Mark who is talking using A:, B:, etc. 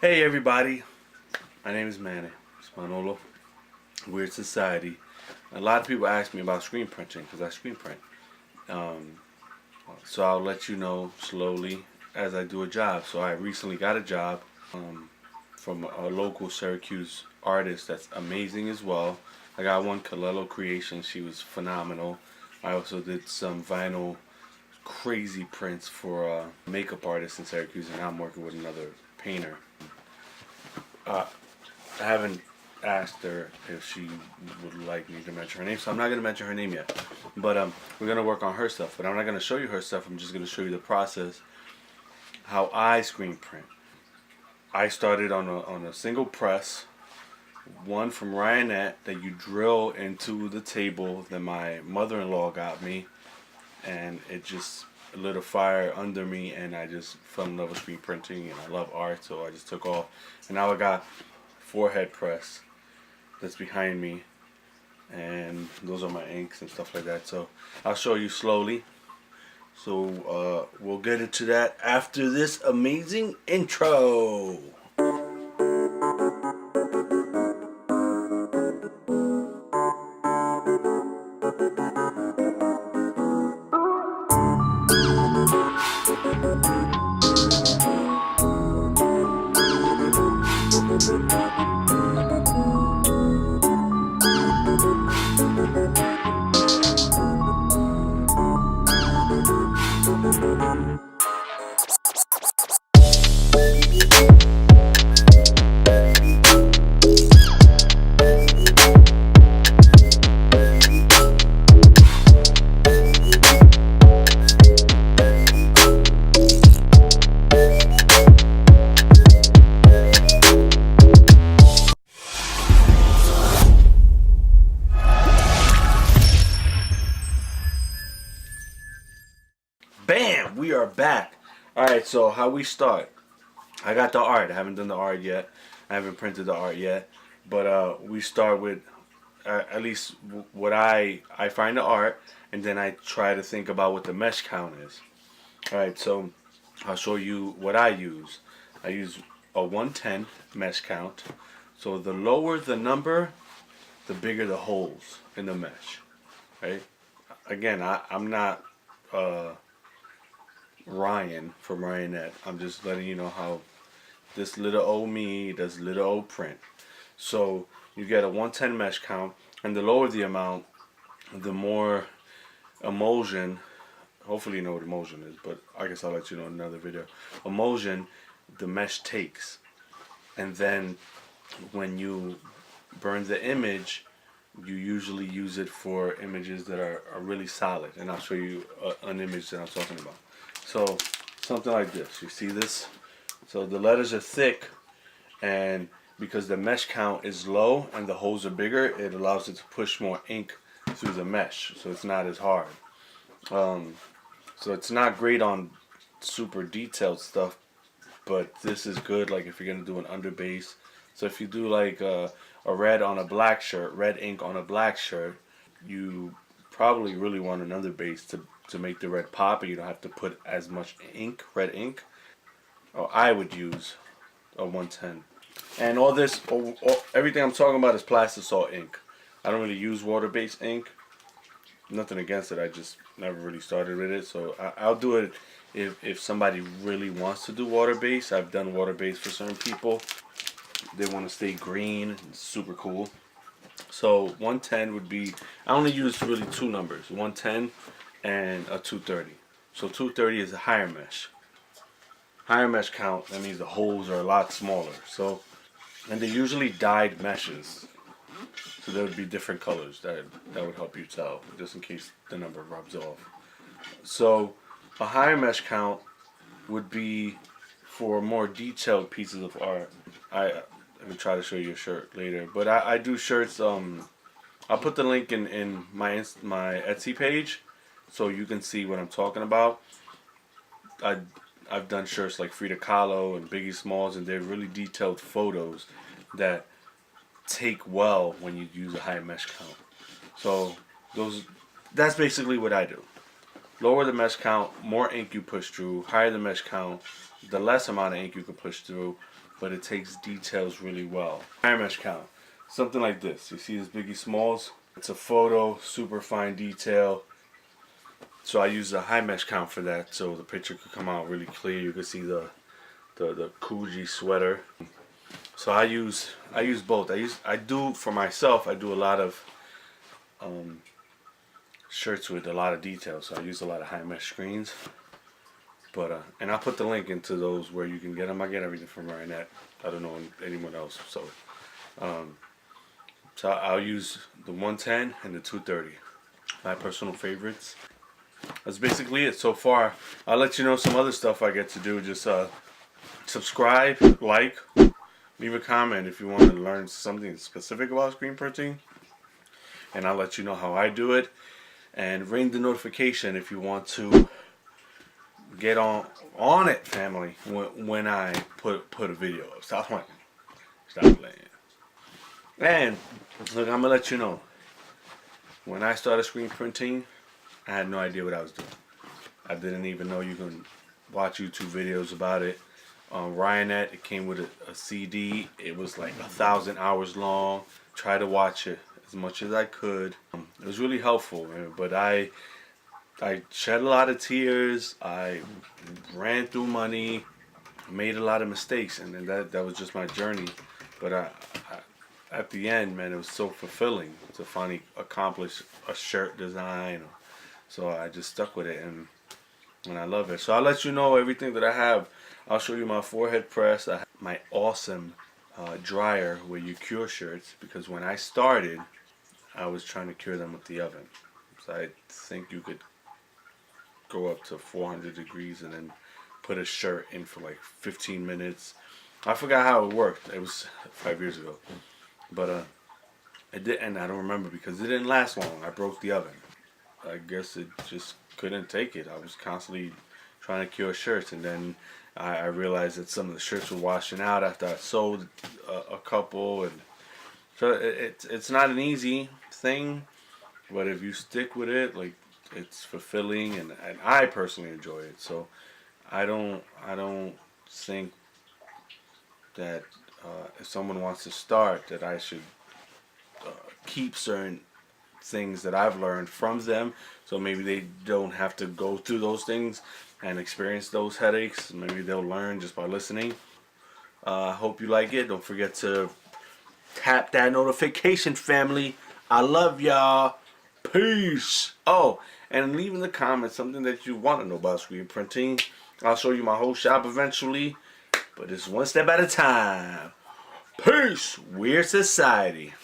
A: Hey everybody, my name is Manny Spanolo, Weird Society. A lot of people ask me about screen printing because I screen print. Um, so I'll let you know slowly as I do a job. So I recently got a job um, from a local Syracuse artist that's amazing as well. I got one, Kalelo Creation. She was phenomenal. I also did some vinyl crazy prints for a makeup artist in Syracuse, and now I'm working with another painter. Uh, I haven't asked her if she would like me to mention her name, so I'm not gonna mention her name yet. But we're gonna work on her stuff. But I'm not gonna show you her stuff. I'm just gonna show you the process, how I screen print. I started on a single press, one from Ryanette that you drill into the table that my mother-in-law got me, and it just lit a fire under me, and I just fell in love with screen printing, and I love art, so I just took off. And now I got forehead press that's behind me, and those are my inks and stuff like that. So I'll show you slowly. So we'll get into that after this amazing intro. Bam! We are back. Alright, so how we start. I got the art. I haven't done the art yet. I haven't printed the art yet. But we start with at least what I find the art, and then I try to think about what the mesh count is. Alright, so I'll show you what I use. I use a 110 mesh count. So the lower the number, the bigger the holes in the mesh. Right? Again, I'm not Ryan from Ryanette. I'm just letting you know how this little old me does little old print. So you get a 110 mesh count, and the lower the amount, the more emulsion. Hopefully you know what emulsion is, but I guess I'll let you know in another video. Emulsion, the mesh takes, and then when you burn the image, you usually use it for images that are really solid, and I'll show you an image that I'm talking about. So something like this. You see this? So the letters are thick, and because the mesh count is low and the holes are bigger, it allows it to push more ink through the mesh, so it's not as hard. So it's not great on super detailed stuff, but this is good like if you're gonna do an underbase. So if you do like a red on a black shirt, red ink on a black shirt, you probably really want an underbase to make the red pop, and you don't have to put as much ink, red ink. Or I would use a 110. And all this, everything I'm talking about is plastisol ink. I don't really use water-based ink. Nothing against it. I just never really started with it. So I'll do it if somebody really wants to do water-based. I've done water-based for certain people. They want to stay green. It's super cool. So 110 would be, I only use really two numbers, 110 and a 230. So 230 is a higher mesh. Higher mesh count, that means the holes are a lot smaller. So, and they're usually dyed meshes. So there would be different colors that would help you tell, just in case the number rubs off. So a higher mesh count would be for more detailed pieces of art. I can try to show you a shirt later, but I do shirts. I'll put the link in my Etsy page, so you can see what I'm talking about. I've done shirts like Frida Kahlo and Biggie Smalls, and they're really detailed photos that take well when you use a high mesh count. So that's basically what I do. Lower the mesh count, more ink you push through. Higher the mesh count, the less amount of ink you can push through, but it takes details really well. High mesh count, something like this. You see this Biggie Smalls? It's a photo, super fine detail. So I use a high mesh count for that, so the picture could come out really clear. You can see the Coogee sweater. So I use both. I do for myself. I do a lot of shirts with a lot of details. So I use a lot of high mesh screens. But and I'll put the link into those where you can get them. I get everything from Ryanette. I don't know anyone else. So so I'll use the 110 and the 230. My personal favorites. That's basically it so far. I'll let you know some other stuff I get to do. Just subscribe, like, leave a comment if you want to learn something specific about screen printing, and I'll let you know how I do it. And ring the notification if you want to get on it, family, when I put a video up. Stop playing. Stop playing. And look, I'm gonna let you know. When I started screen printing, I had no idea what I was doing. I didn't even know you can watch YouTube videos about it. On Ryanette, it came with a CD. It was like 1,000 hours long. Try to watch it as much as I could. It was really helpful, man. But I shed a lot of tears. I ran through money. Made a lot of mistakes, and then that was just my journey. But at the end, man, it was so fulfilling to finally accomplish a shirt design. So I just stuck with it, and I love it. So I'll let you know everything that I have. I'll show you my forehead press. I have my awesome dryer where you cure shirts, because when I started, I was trying to cure them with the oven. So I think you could go up to 400 degrees and then put a shirt in for like 15 minutes. I forgot how it worked. It was 5 years ago. But it did, and I don't remember because it didn't last long. I broke the oven. I guess it just couldn't take it. I was constantly trying to cure shirts, and then I realized that some of the shirts were washing out after I sold a couple, and so it's not an easy thing, but if you stick with it, like, it's fulfilling, and I personally enjoy it. So I don't think that if someone wants to start, that I should keep certain things that I've learned from them, so maybe they don't have to go through those things and experience those headaches. Maybe they'll learn just by listening. I hope you like it. Don't forget to tap that notification, family. I love y'all. Peace. Oh, and leave in the comments something that you want to know about screen printing. I'll show you my whole shop eventually, but it's one step at a time. Peace. Weird Society.